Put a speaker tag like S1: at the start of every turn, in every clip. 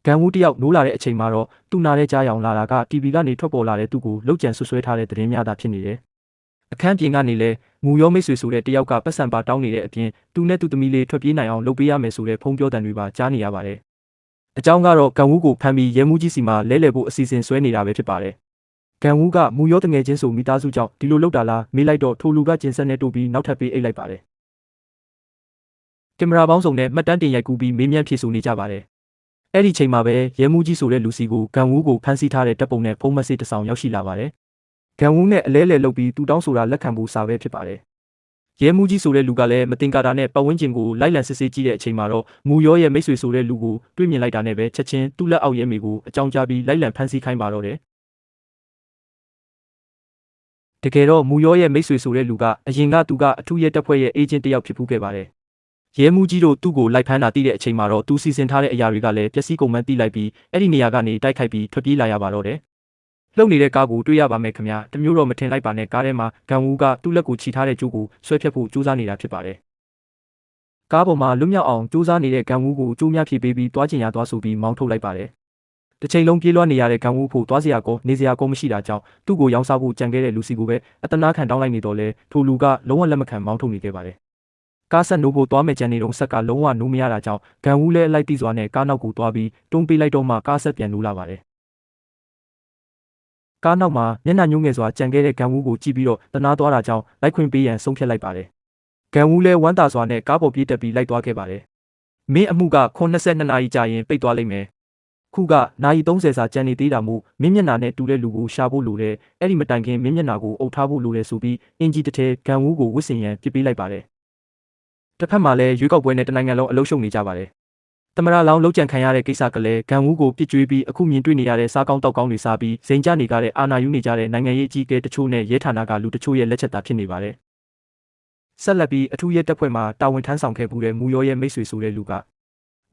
S1: ကန်ဝူတယောက်နိုးလာတဲ့အချိန်မှာတော့သူ့နာတဲ့ကြားရောင်လာတာက TV ကနေထွက်ပေါ်လာတဲ့သူ့ကိုလှုပ်ကြံဆွဆွဲထားတဲ့သတင်းများသာဖြစ်နေတယ်။အခန်းပြင်ကနေလဲမူရောမိတ်ဆွေဆိုတဲ့တယောက်ကပတ်စံပါတောင်းနေတဲ့အပြင်သူနဲ့သူ့သမီးလေးထွက်ပြေးနိုင်အောင်လုပ်ပေးရမယ်ဆိုတဲ့ဖုန်းပြောတံတွေပါကြားနေရပါတယ်။အကြောင်းကတော့ကန်ဝူကိုဖမ်းပြီးရဲမှုကြီးစီမှာလဲလှယ်ဖို့အစီအစဉ်ဆွဲနေတာပဲဖြစ်ပါတယ်။ကန်ဝူကမူရောတငယ်ချင်းဆိုမိသားစုကြောင့်ဒီလိုလုပ်တာလားမေးလိုက်တော့ထိုလူကကျင်ဆက်နဲ့တို့ပြီးနောက်ထပ်ပေးအိတ်လိုက်ပါတယ်။ကင်မရာပေါင်းစုံနဲ့မှတ်တမ်းတင်ရိုက်ကူးပြီးမေးမြန်းဖြေဆိုနေကြပါတယ်။အဲ့ဒီချိန်မှာပဲရဲမှုကြီးဆိုတဲ့လူစီကိုကန်ဝူကိုဖမ်းဆီးထားတဲ့တပ်ပုံနဲ့ဖုန်းမက်ဆေ့တစ်စောင်ရောက်ရှိလာပါတယ်။ကန်ဝူနဲ့အလဲလဲလုပ်ပြီးသူတောင်းဆိုတာလက်ခံဖို့စာပဲဖြစ်ပါတယ်။ရဲမှုကြီးဆိုတဲ့လူကလည်းမတင်ကာတာနဲ့ပတ်ဝန်းကျင်ကိုလိုက်လံစစ်ဆေးကြည့်တဲ့အချိန်မှာတော့မူရောရဲ့မိတ်ဆွေဆိုတဲ့လူကိုတွေ့မြင်လိုက်တာနဲ့ပဲချက်ချင်းသူ့လက်အောက်ရဲမေကိုအကြောင်းကြားပြီးလိုက်လံဖမ်းဆီးခိုင်းပါတော့တယ်။တကယ်တော့မူရောရဲ့မိတ်ဆွေဆိုတဲ့လူကအရင်ကသူကအထူးရဲတပ်ဖွဲ့ရဲ့အေဂျင့်တစ်ယောက်ဖြစ်ဖူးခဲ့ပါတယ်။ရဲမှုကြီးတို့သူ့ကိုလိုက်ဖမ်းတာသိတဲ့အချိန်မှာတော့သူစီစဉ်ထားတဲ့အရာတွေကလည်းပျက်စီးကုန်မှန်းသိလိုက်ပြီးအဲ့ဒီနေရာကနေတိုက်ခိုက်ပြီးထွက်ပြေးလာရပါတော့တယ်။လှုပ်နေတဲ့ကားကိုတွေ့ရပါမယ်ခင်ဗျာတမျိုးတော့မထင်လိုက်ပါနဲ့ကားထဲမှာကန်ဝူကသူ့လက်ကိုခြိထားတဲ့ကြိုးကိုဆွဲဖြတ်ဖို့ကြိုးစားနေတာဖြစ်ပါတယ်။ကားပေါ်မှာလွတ်မြောက်အောင်ကြိုးစားနေတဲ့ကန်ဝူကိုကြိုးများဖြည့်ပေးပြီးတွားကျင်ရသွားဆိုပြီးမောင်းထုတ်လိုက်ပါတယ်။တစ်ချိန်လုံးပြေးလွှားနေရတဲ့ကန်ဝူဖို့တွားစရာကောနေစရာကောမရှိတာကြောင့်သူ့ကိုရောင်းစားဖို့ကြံခဲ့တဲ့လူစီကိုပဲအတနာခံတောင်းလိုက်နေတော့လဲထိုလူကလုံးဝလက်မခံမောင်းထုတ်နေခဲ့ပါတယ်။ကားဆက်နိုးဖို့တွားမဲ့ကြံနေတော့ဆက်ကလုံးဝနိုးမရတာကြောင့်ကန်ဝူလည်းအလိုက်တိစွာနဲ့ကားနောက်ကိုတွားပြီးတွန်းပေးလိုက်တော့မှကားဆက်ပြန်နိုးလာပါတယ်။ကားနောက်မှာမျက်နှာညှိုးငယ်စွာကြံခဲ့တဲ့ကန်ဝူကိုကြည့်ပြီးတော့တနာသွားတာကြောင့်လိုက်ခွင့်ပေးရန်ဆုံးဖြတ်လိုက်ပါတယ်။ကန်ဝူလည်းဝမ်းသာစွာနဲ့ကားပေါ်ပြေးတက်ပြီးလိုက်သွားခဲ့ပါတယ်။မင်းအမှုက22နာရီကြာရင်ပိတ်သွားလိမ့်မယ်။ခုကနာရီ30စာကြံနေသေးတာမို့မင်းမျက်နှာနဲ့တူတဲ့လူကိုရှာဖို့လိုတယ်။အဲ့ဒီမတိုင်ခင်မင်းမျက်နှာကိုအုပ်ထားဖို့လိုတယ်ဆိုပြီးအင်ဂျီတစ်ထည်ကန်ဝူကိုဝစ်စင်ရန်ပြစ်ပေးလိုက်ပါတယ်။တစ်ဖက်မှာလည်းရွေးကောက်ပွဲနဲ့တနိုင်ငံလုံးအလုံးရှုံနေကြပါတယ်။သမရလောင်းလုံးကြံခံရတဲ့ကိစ္စကလည်းကန်ဝူကိုပြစ်ကြွေးပြီးအခုမြင်တွေ့နေရတဲ့စားကောင်းတောက်ကောင်းတွေစားပြီးဇိမ်ကျနေကြတဲ့အာဏာယူနေကြတဲ့နိုင်ငံရေးအကြီးအကဲတချို့နဲ့ရဲဌာနကလူတချို့ရဲ့လက်ချက်သာဖြစ်နေပါတယ်။ဆက်လက်ပြီးအထူးရဲတပ်ဖွဲ့မှာတာဝန်ထမ်းဆောင်ခဲ့မှုတဲ့မူရောရဲ့မိတ်ဆွေဆိုတဲ့လူက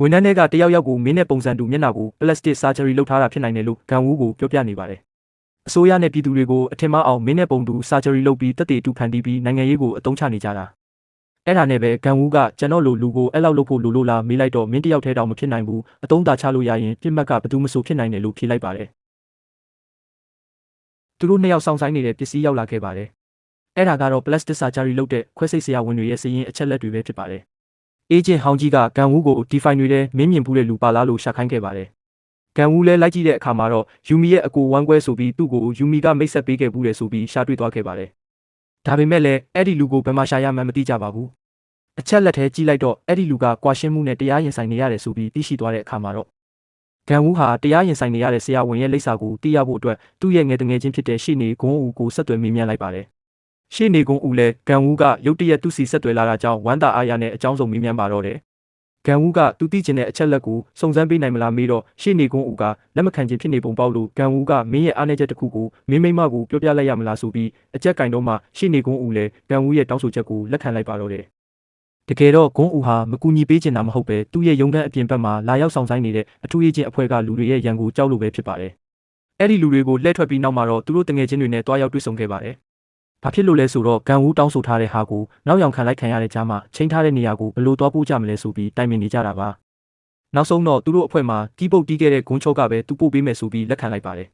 S1: ဝန်ထမ်းတွေကတယောက်ကိုမင်းနဲ့ပုံစံတူမျက်နှာကိုပလက်စတစ်ဆာဂျရီလုပ်ထားတာဖြစ်နိုင်တယ်လို့ကန်ဝူကိုပြောပြနေပါတယ်။အစိုးရနဲ့ပြည်သူတွေကိုအထင်မှားအောင်မင်းနဲ့ပုံတူဆာဂျရီလုပ်ပြီးတက်တေတူဖန်တီးပြီးနိုင်ငံရေးကိုအသုံးချနေကြတာ။အဲ့ဒါနဲ့ပဲကန်ဝူကကျွန်တော်လိုလူကိုအဲ့လောက်လုပ်ဖို့လိုလို့လားမေးလိုက်တော့မင်းတယောက်ထဲတောင်မဖြစ်နိုင်ဘူးအသုံးသာချလို့ရရင်ပြစ်မှတ်ကဘယ်သူမှမဆိုဖြစ်နိုင်တယ်လို့ဖြေလိုက်ပါတယ်။သူတို့နှစ်ယောက်ဆောင်ဆိုင်နေတဲ့ပစ္စည်းရောက်လာခဲ့ပါတယ်။အဲ့ဒါကတော့ပလက်စတစ်ဆာဂျရီလုပ်တဲ့ခွဲစိတ်ဆရာဝန်တွေရဲ့စည်ရင်အချက်လက်တွေပဲဖြစ်ပါတယ်။အေဂျင့်ဟောင်းကြီးကကန်ဝူကိုဒီဖိုင်တွေထဲမင်းမြင်ဘူးတဲ့လူပါလားလို့ရှာခိုင်းခဲ့ပါတယ်။ကန်ဝူလည်းလိုက်ကြည့်တဲ့အခါမှာတော့ယူမီရဲ့အကိုဝမ်းကွဲဆိုပြီးသူ့ကိုယူမီကမိတ်ဆက်ပေးခဲ့ဘူးတယ်ဆိုပြီးရှာတွေ့သွားခဲ့ပါတယ်။ဒါပေမဲ့လည်းအဲ့ဒီလူကိုဘယ်မှာရှာရမှန်းမသိကြပါဘူး။အချက်လက်ထဲကြည့်လိုက်တော့အဲ့ဒီလူကကွာရှင်းမှုနဲ့တရားရင်ဆိုင်နေရတယ်ဆိုပြီးသိရှိသွားတဲ့အခါမှာတော့ကန်ဝူဟာတရားရင်ဆိုင်နေရတဲ့ဆရာဝန်ရဲ့လိပ်စာကိုသိရဖို့အတွက်သူ့ရဲ့ငယ်တငယ်ချင်းဖြစ်တဲ့ရှေ့နေဂွန်းဦးကိုဆက်သွယ်မေးမြန်းလိုက်ပါတယ်။ရှေ့နေဂွန်းဦးလည်းကန်ဝူကရုတ်တရက်သူ့စီဆက်သွယ်လာတာကြောင့်ဝမ်းသာအားရနဲ့အကြောင်းစုံမေးမြန်းပါတော့တယ်။ကန်ဝူကသူသိချင်တဲ့အချက်လက်ကိုစုံစမ်းပေးနိုင်မလားမေးတော့ရှေ့နေဂွန်းဦးကလက်မခံခြင်းဖြစ်နေပုံပေါက်လို့ကန်ဝူကမင်းရဲ့အားနည်းချက်တစ်ခုကိုမင်းမိမကိုပြောပြလိုက်ရမလားဆိုပြီးအကြက်ကင်တော့မှရှေ့နေဂွန်းဦးလည်းကန်ဝူရဲ့တောင်းဆိုချက်ကိုလက်ခံလိုက်ပါတော့တယ်။တကယ်တော့ဂွန်းဦးဟာမကူညီပေးချင်တာမဟုတ်ပဲသူ့ရဲ့ရုံးခန်းအပြင်ဘက်မှာလာရောက်ဆောင်ဆိုင်နေတဲ့
S2: အထူးအေဂျင့်အဖွဲ့ကလူတွေရဲ့ရန်ကိုကြောက်လို့ပဲဖြစ်ပါတယ်
S1: ။အဲ့ဒီလူတွေကိုလှည့်ထွက်ပြီးနောက်မှာတော့သူတို့တငယ်ချင်းတွေနဲ့တွားရောက်တွေ့ဆုံခဲ့ပါတယ်။ဘာဖြစ်လို့လဲဆိုတော့ကန်ဝူတောင်းဆိုထားတဲ့ဟာကိုနောက်ယောင်ခံလိုက်ခံရတဲ့ကြားမှာချိန်ထားတဲ့နေရာကိုဘယ်လိုတွားပို့ကြမလဲဆိုပြီးတိုင်ပင်နေကြတာပါ။နောက်ဆုံးတော့သူတို့အဖွဲ့မှာတီးပုတ်တီးခဲ့တဲ့ဂွန်းချောကပဲသူပို့ပေးမယ်ဆိုပြီးလက်ခံလိုက်ပါတယ်